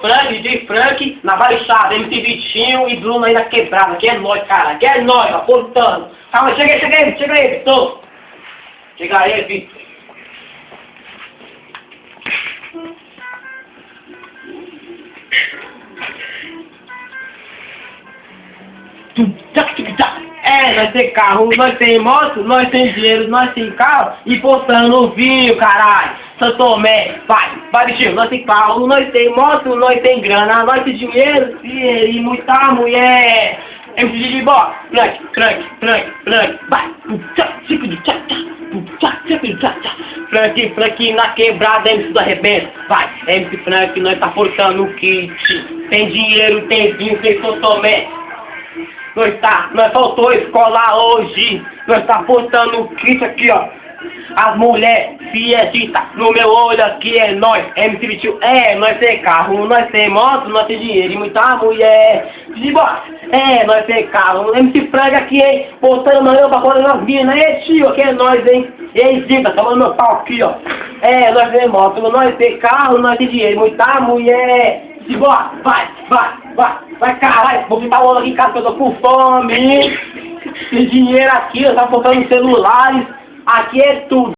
Frank, DJ Frank, na Baixada, MC Vitinho e Bruno aí na quebrada, que é nóis, cara, que é nóis, apontando. Calma, chega aí, Vitor. Chega aí, Vitor. É, nós tem carro, nós tem moto, nós tem dinheiro, nós tem carro e postando no vinho, caralho. São Tomé, vai, Vitinho, nós tem carro, nós tem moto, nós tem grana, nós tem dinheiro e muita mulher. MC de bola, Frank, vai. Frank na quebrada, MC do arrebento, vai. MC Frank, nós tá portando o kit. Tem dinheiro, tem vinho, tem São Tomé. Nós faltou escola hoje. Nós tá postando o kit aqui, ó. As mulheres fiestas no meu olho aqui é nós. MC Vitinho, nós tem carro, nós tem moto, nós tem dinheiro e muita mulher. Nós tem carro. MC Frank aqui, hein? Postando manhã pra fora nas minas. Tio, aqui é nós, hein? E aí, Zita, tomando meu pau aqui, ó. Nós tem moto, nós tem carro, nós tem dinheiro e muita mulher. Vai, caralho, vou ficar o aqui em casa que eu tô com fome. Tem dinheiro aqui, eu tava comprando celulares, aqui é tudo.